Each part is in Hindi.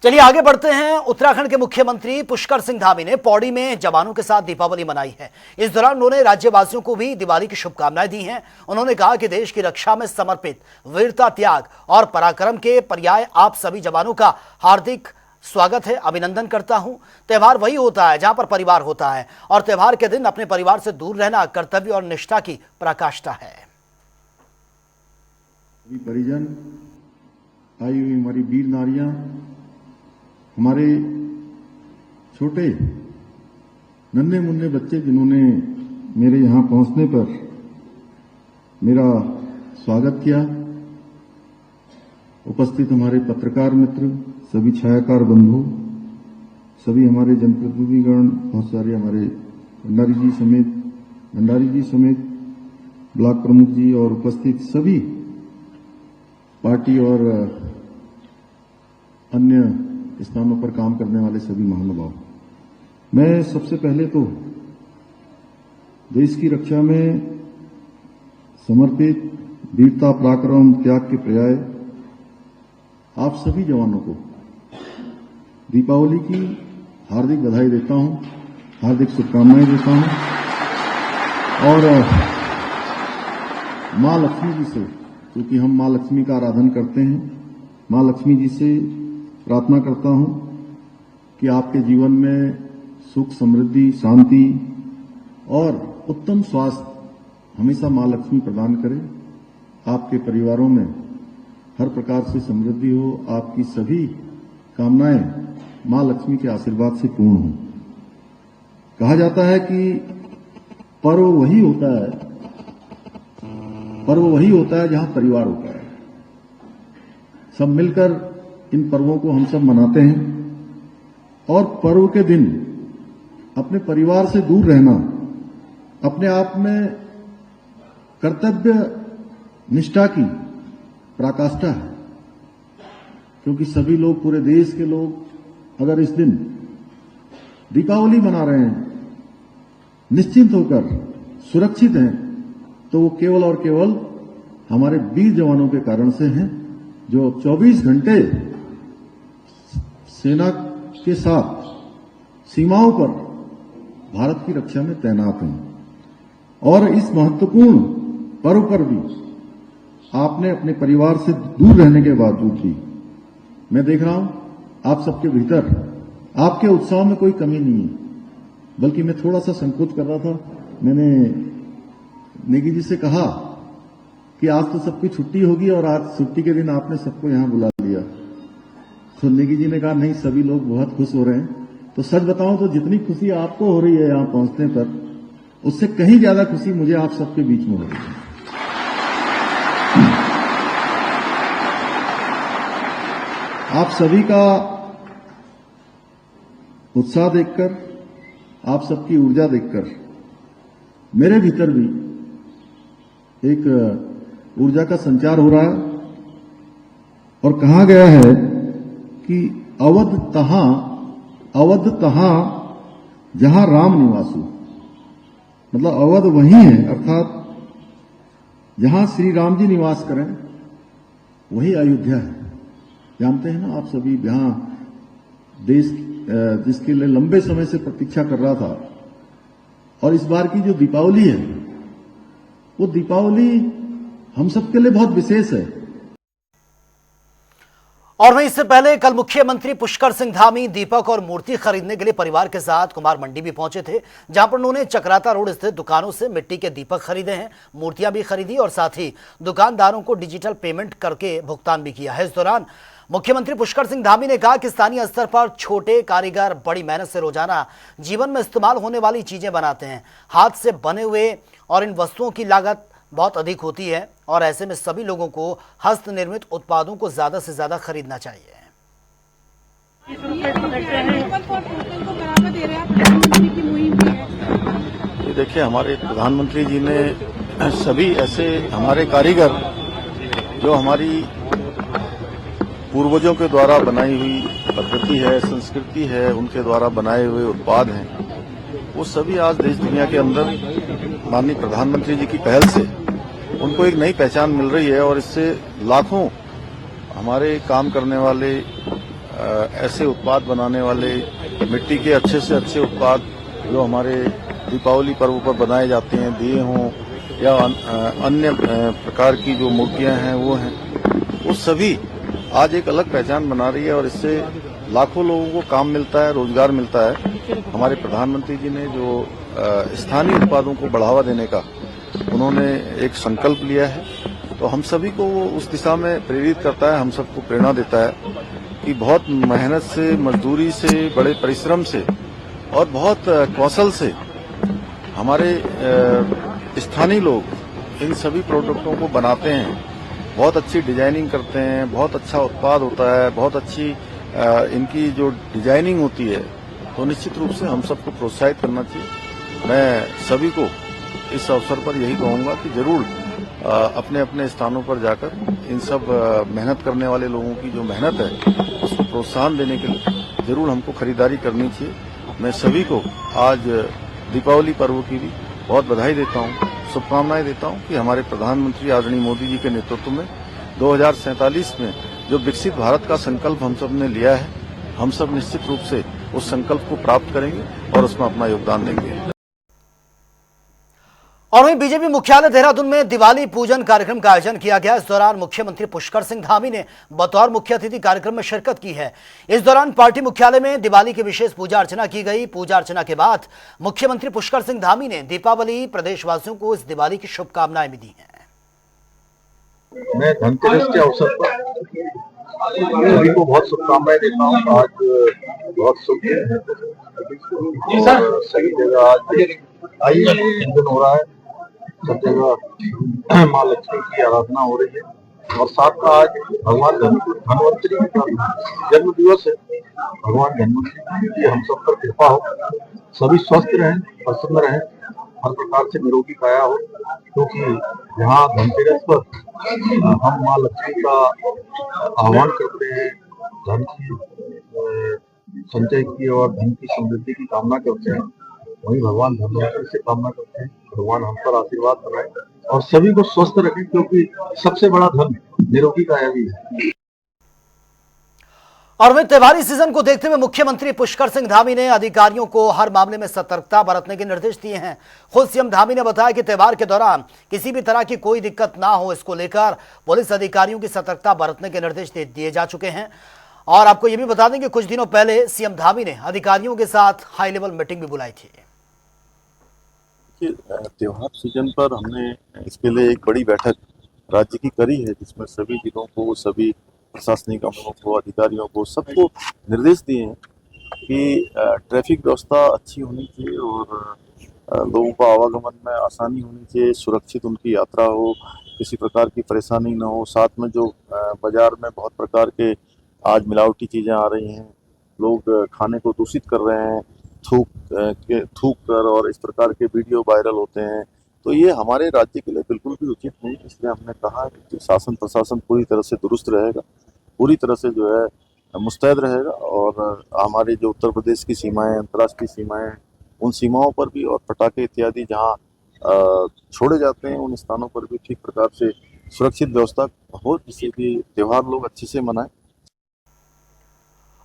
चलिए आगे बढ़ते हैं। उत्तराखंड के मुख्यमंत्री पुष्कर सिंह धामी ने पौड़ी में जवानों के साथ दीपावली मनाई है। इस दौरान उन्होंने राज्यवासियों को भी दिवाली की शुभकामनाएं दी हैं। उन्होंने कहा कि देश की रक्षा में समर्पित वीरता, त्याग और पराक्रम के पर्याय आप सभी जवानों का हार्दिक स्वागत है, अभिनंदन करता हूं। त्योहार वही होता है जहां पर परिवार होता है और त्योहार के दिन अपने परिवार से दूर रहना कर्तव्य और निष्ठा की पराकाष्ठा है। परिजन आई हुई हमारी वीर नारियां, हमारे छोटे नन्हे मुन्ने बच्चे जिन्होंने मेरे यहां पहुंचने पर मेरा स्वागत किया, उपस्थित हमारे पत्रकार मित्र, सभी छायाकार बंधु, सभी हमारे जनप्रतिनिधिगण, बहुत सारे हमारे भंडारी जी समेत ब्लॉक प्रमुख जी और उपस्थित सभी पार्टी और अन्य स्थानों पर काम करने वाले सभी महानुभाव, मैं सबसे पहले तो देश की रक्षा में समर्पित वीरता, पराक्रम, त्याग के पर्याय आप सभी जवानों को दीपावली की हार्दिक बधाई देता हूं, हार्दिक शुभकामनाएं देता हूं। और मां लक्ष्मी जी से, क्योंकि हम मां लक्ष्मी का आराधन करते हैं, मां लक्ष्मी जी से प्रार्थना करता हूं कि आपके जीवन में सुख, समृद्धि, शांति और उत्तम स्वास्थ्य हमेशा मां लक्ष्मी प्रदान करे। आपके परिवारों में हर प्रकार से समृद्धि हो, आपकी सभी कामनाएं मां लक्ष्मी के आशीर्वाद से पूर्ण हो। कहा जाता है कि पर्व वही होता है जहां परिवार होता है। सब मिलकर इन पर्वों को हम सब मनाते हैं और पर्व के दिन अपने परिवार से दूर रहना अपने आप में कर्तव्य निष्ठा की पराकाष्ठा है, क्योंकि सभी लोग, पूरे देश के लोग अगर इस दिन दीपावली मना रहे हैं, निश्चिंत होकर सुरक्षित हैं, तो वो केवल और केवल हमारे वीर जवानों के कारण से हैं, जो 24 घंटे सेना के साथ सीमाओं पर भारत की रक्षा में तैनात हैं। और इस महत्वपूर्ण पर्व पर भी आपने अपने परिवार से दूर रहने के बावजूद भी मैं देख रहा हूं आप सबके भीतर, आपके उत्साह में कोई कमी नहीं है, बल्कि मैं थोड़ा सा संकोच कर रहा था। मैंने नेगी जी से कहा कि आज तो सबकी छुट्टी होगी और आज छुट्टी के दिन आपने सबको यहां बुला लिया, तो नेगी जी ने कहा नहीं, सभी लोग बहुत खुश हो रहे हैं। तो सच बताऊं तो जितनी खुशी आपको हो रही है यहां पहुंचने पर, उससे कहीं ज्यादा खुशी मुझे आप सबके बीच में हो रही है। आप सभी का उत्साह देखकर, आप सबकी ऊर्जा देखकर मेरे भीतर भी एक ऊर्जा का संचार हो रहा है। और कहा गया है कि अवध तहां जहां राम निवासु, मतलब अवध वही है, अर्थात जहां श्री राम जी निवास करें वही अयोध्या है। जानते हैं ना आप सभी, यहां देश जिसके लिए लंबे समय से प्रतीक्षा कर रहा था, और इस बार की जो दीपावली है वो दीपावली हम सबके लिए बहुत विशेष है। और वहीं इससे पहले कल मुख्यमंत्री पुष्कर सिंह धामी दीपक और मूर्ति खरीदने के लिए परिवार के साथ कुमार मंडी भी पहुंचे थे, जहां पर उन्होंने चक्राता रोड स्थित दुकानों से मिट्टी के दीपक खरीदे हैं, मूर्तियां भी खरीदी और साथ ही दुकानदारों को डिजिटल पेमेंट करके भुगतान भी किया है। इस दौरान मुख्यमंत्री पुष्कर सिंह धामी ने कहा कि स्थानीय स्तर पर छोटे कारीगर बड़ी मेहनत से रोजाना जीवन में इस्तेमाल होने वाली चीजें बनाते हैं। हाथ से बने हुए और इन वस्तुओं की लागत बहुत अधिक होती है और ऐसे में सभी लोगों को हस्त निर्मित उत्पादों को ज्यादा से ज्यादा खरीदना चाहिए। ये देखिए, हमारे प्रधानमंत्री जी ने सभी ऐसे हमारे कारीगर जो हमारी पूर्वजों के द्वारा बनाई हुई पद्धति है, संस्कृति है, उनके द्वारा बनाए हुए उत्पाद हैं, वो सभी आज देश दुनिया के अंदर माननीय प्रधानमंत्री जी की पहल से उनको एक नई पहचान मिल रही है और इससे लाखों हमारे काम करने वाले ऐसे उत्पाद बनाने वाले, मिट्टी के अच्छे से अच्छे उत्पाद जो हमारे दीपावली पर्व पर बनाए जाते हैं, दिए हों या अन्य प्रकार की जो मूर्तियां हैं वो हैं, वो सभी आज एक अलग पहचान बना रही है और इससे लाखों लोगों को काम मिलता है, रोजगार मिलता है। हमारे प्रधानमंत्री जी ने जो स्थानीय उत्पादों को बढ़ावा देने का उन्होंने एक संकल्प लिया है, तो हम सभी को वो उस दिशा में प्रेरित करता है, हम सबको प्रेरणा देता है कि बहुत मेहनत से, मजदूरी से, बड़े परिश्रम से और बहुत कौशल से हमारे स्थानीय लोग इन सभी प्रोडक्टों को बनाते हैं, बहुत अच्छी डिजाइनिंग करते हैं, बहुत अच्छा उत्पाद होता है, बहुत अच्छी इनकी जो डिजाइनिंग होती है, तो निश्चित रूप से हम सबको प्रोत्साहित करना चाहिए। मैं सभी को इस अवसर पर यही कहूंगा कि जरूर अपने अपने स्थानों पर जाकर इन सब मेहनत करने वाले लोगों की जो मेहनत है उसको प्रोत्साहन देने के लिए जरूर हमको खरीदारी करनी चाहिए। मैं सभी को आज दीपावली पर्व की भी बहुत बधाई देता हूं, शुभकामनाएं देता हूं कि हमारे प्रधानमंत्री आदरणीय मोदी जी के नेतृत्व में 2047 में जो विकसित भारत का संकल्प हम सब ने लिया है, हम सब निश्चित रूप से उस संकल्प को प्राप्त करेंगे और उसमें अपना योगदान देंगे। और वहीं बीजेपी मुख्यालय देहरादून में दिवाली पूजन कार्यक्रम का आयोजन किया गया। इस दौरान मुख्यमंत्री पुष्कर सिंह धामी ने बतौर मुख्य अतिथि कार्यक्रम में शिरकत की है। इस दौरान पार्टी मुख्यालय में दिवाली की विशेष पूजा अर्चना की गई। पूजा अर्चना के बाद मुख्यमंत्री पुष्कर सिंह धामी ने दीपावली प्रदेशवासियों को इस दिवाली की शुभकामनाएं भी दी हैं। मैं धनतेरस के अवसर पर सभी को बहुत शुभकामनाएं देता हूँ। आज बहुत शुभ दिन है, सही जगह आज दिन हो रहा है, सब जगह माँ लक्ष्मी की आराधना हो रही है और साथ में आज भगवान धन्वंतरी का जन्म दिवस है। भगवान धन्वंतरी की हम सब पर कृपा हो, सभी स्वस्थ रहें, प्रसन्न रहें, हर प्रकार से निरोगी काया हो, क्योंकि यहाँ धनतेरस पर हम माँ लक्ष्मी का आह्वान करते हैं, धन की संचय की और धन की समृद्धि की कामना करते हैं। वही भगवान धन्वंतरी से कामना करते हैं भगवान हम पर आशीर्वाद बनाए और सभी को स्वस्थ रखें, क्योंकि सबसे बड़ा धन निरोगी काया भी है। और वहीं त्योहारी सीजन को देखते हुए मुख्यमंत्री पुष्कर सिंह धामी ने अधिकारियों को हर मामले में सतर्कता बरतने के निर्देश दिए हैं। खुद सीएम धामी ने बताया कि त्योहार के दौरान किसी भी तरह की कोई दिक्कत ना हो, इसको लेकर पुलिस अधिकारियों की सतर्कता बरतने के निर्देश दिए जा चुके हैं। और आपको यह भी बता दें कि कुछ दिनों पहले सीएम धामी ने अधिकारियों के साथ हाई लेवल मीटिंग भी बुलाई थी। त्योहार सीजन पर हमने इसके लिए एक बड़ी बैठक राज्य की करी है, जिसमें सभी जिलों को, सभी प्रशासनिक अमलों को, अधिकारियों को, सबको निर्देश दिए हैं कि ट्रैफिक व्यवस्था अच्छी होनी चाहिए और लोगों को आवागमन में आसानी होनी चाहिए, सुरक्षित उनकी यात्रा हो, किसी प्रकार की परेशानी न हो। साथ में जो बाजार में बहुत प्रकार के आज मिलावटी चीज़ें आ रही हैं, लोग खाने को दूषित कर रहे हैं, थूक कर, और इस प्रकार के वीडियो वायरल होते हैं, तो ये हमारे राज्य के लिए बिल्कुल भी उचित नहीं। इसलिए हमने कहा कि शासन प्रशासन पूरी तरह से दुरुस्त रहेगा, पूरी तरह से जो है मुस्तैद रहेगा और हमारे जो उत्तर प्रदेश की सीमाएं, अंतर्राष्ट्रीय सीमाएं, उन सीमाओं पर भी और पटाखे इत्यादि जहां छोड़े जाते हैं उन स्थानों पर भी ठीक प्रकार से सुरक्षित व्यवस्था हो, जिससे कि त्योहार लोग अच्छे से मनाएं।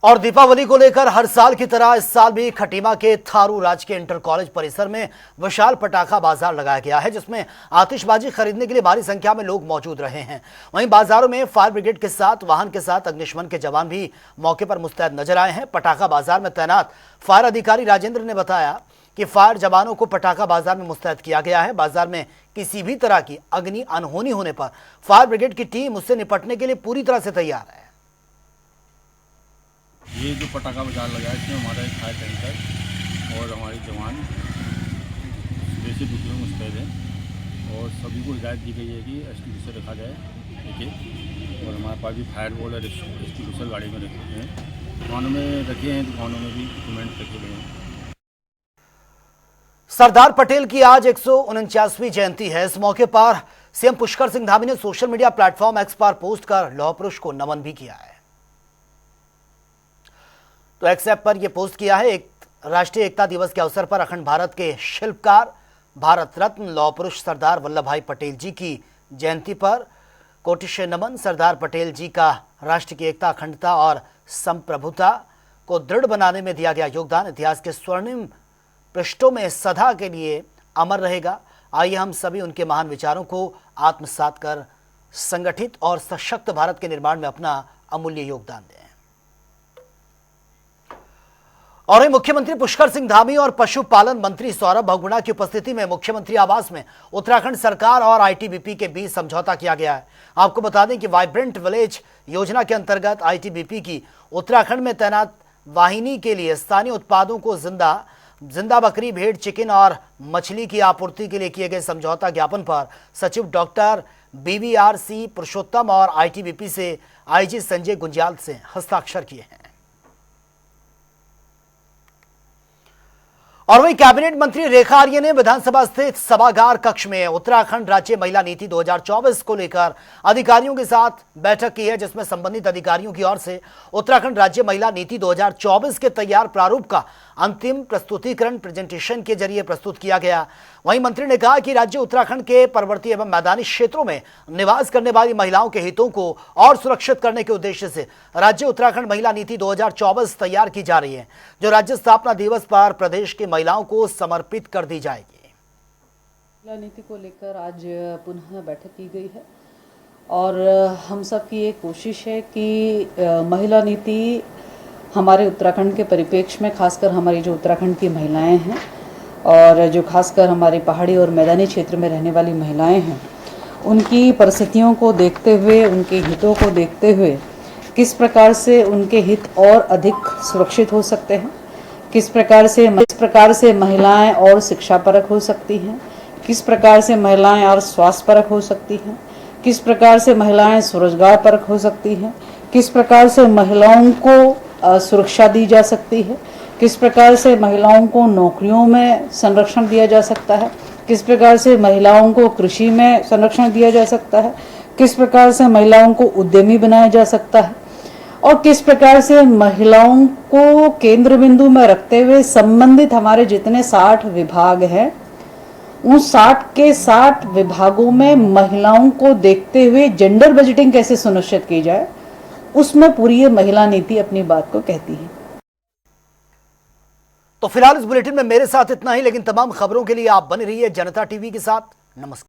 और दीपावली को लेकर हर साल की तरह इस साल भी खटीमा के थारू राजकीय इंटर कॉलेज परिसर में विशाल पटाखा बाजार लगाया गया है, जिसमें आतिशबाजी खरीदने के लिए भारी संख्या में लोग मौजूद रहे हैं। वहीं बाजारों में फायर ब्रिगेड के साथ वाहन के साथ अग्निशमन के जवान भी मौके पर मुस्तैद नजर आए हैं। पटाखा बाजार में तैनात फायर अधिकारी राजेंद्र ने बताया कि फायर जवानों को पटाखा बाजार में मुस्तैद किया गया है। बाजार में किसी भी तरह की अग्नि अनहोनी होने पर फायर ब्रिगेड की टीम उससे निपटने के लिए पूरी तरह से तैयार है। ये जो पटाखा बाजार लगा है, इसमें हमारा एक फायर टैंकर और हमारे जवान सुबह से ड्यूटी में मुस्तैद हैं और सभी को हिदायत दी गई है कि एक्सटिंग्विशर रखा जाए एक, और हमारे पास भी फायर बॉल और एक्सटिंग्विशर गाड़ी में रखे हैं, दुकानों में रखे हैं, दुकानों में भी इक्विपमेंट रखे गए हैं। सरदार पटेल की आज 149वीं जयंती है। इस मौके पर सीएम पुष्कर सिंह धामी ने सोशल मीडिया प्लेटफॉर्म एक्स पर पोस्ट कर लौह पुरुष को नमन भी किया है। तो एक्स ऐप पर यह पोस्ट किया है। राष्ट्रीय एकता दिवस के अवसर पर अखंड भारत के शिल्पकार, भारत रत्न लौह पुरुष सरदार वल्लभ भाई पटेल जी की जयंती पर कोटि से नमन। सरदार पटेल जी का राष्ट्र की एकता, अखंडता और संप्रभुता को दृढ़ बनाने में दिया गया योगदान इतिहास के स्वर्णिम पृष्ठों में सदा के लिए अमर रहेगा। आइए हम सभी उनके महान विचारों को आत्मसात कर संगठित और सशक्त भारत के निर्माण में अपना अमूल्य योगदान दें। और वहीं मुख्यमंत्री पुष्कर सिंह धामी और पशुपालन मंत्री सौरभ बहुगुणा की उपस्थिति में मुख्यमंत्री आवास में उत्तराखंड सरकार और आईटीबीपी के बीच समझौता किया गया है। आपको बता दें कि वाइब्रेंट विलेज योजना के अंतर्गत आईटीबीपी की उत्तराखंड में तैनात वाहिनी के लिए स्थानीय उत्पादों को जिंदा बकरी, भेड़, चिकन और मछली की आपूर्ति के लिए किए गए समझौता ज्ञापन पर सचिव डॉक्टर BVRC पुरुषोत्तम और आईटीबीपी से आईजी संजय गुंजियाल से हस्ताक्षर किए हैं। और वहीं कैबिनेट मंत्री रेखा आर्य ने विधानसभा स्थित सभागार कक्ष में उत्तराखंड राज्य महिला नीति 2024 को लेकर अधिकारियों के साथ बैठक की है, जिसमें संबंधित अधिकारियों की ओर से उत्तराखंड राज्य महिला नीति 2024 के तैयार प्रारूप का अंतिम प्रस्तुतिकरण प्रेजेंटेशन के जरिए प्रस्तुत किया गया। वहीं मंत्री ने कहा कि राज्य उत्तराखंड के पर्वतीय एवं मैदानी क्षेत्रों में निवास करने वाली महिलाओं के हितों को और सुरक्षित करने के उद्देश्य से राज्य उत्तराखंड महिला नीति 2024 तैयार की जा रही है, जो राज्य स्थापना दिवस पर प्रदेश की महिलाओं को समर्पित कर दी जाएगी। महिला नीति को लेकर आज पुनः बैठक की गई है और हम सब की एक कोशिश है कि महिला नीति हमारे उत्तराखंड के परिप्रेक्ष्य में, खासकर हमारी जो उत्तराखंड की महिलाएं हैं और जो खासकर हमारे पहाड़ी और मैदानी क्षेत्र में रहने वाली महिलाएं हैं, उनकी परिस्थितियों को देखते हुए, उनके हितों को देखते हुए किस प्रकार से उनके हित और अधिक सुरक्षित हो सकते हैं, किस प्रकार से महिलाएं और शिक्षापरक हो सकती हैं, किस प्रकार से महिलाएं और स्वास्थ्य परक हो सकती हैं, किस प्रकार से महिलाएं स्वरोजगार परक हो सकती हैं, किस प्रकार से महिलाओं को सुरक्षा दी जा सकती है, किस प्रकार से महिलाओं को नौकरियों में संरक्षण दिया जा सकता है, किस प्रकार से महिलाओं को कृषि में संरक्षण दिया जा सकता है, किस प्रकार से महिलाओं को उद्यमी बनाया जा सकता है और किस प्रकार से महिलाओं को केंद्र बिंदु में रखते हुए संबंधित हमारे जितने 60 विभाग हैं, उन 60 के 60 विभागों में महिलाओं को देखते हुए जेंडर बजटिंग कैसे सुनिश्चित की जाए, उसमें पूरी ये महिला नीति अपनी बात को कहती है। तो फिलहाल इस बुलेटिन में मेरे साथ इतना ही, लेकिन तमाम खबरों के लिए आप बने रहिए जनता टीवी के साथ। नमस्कार।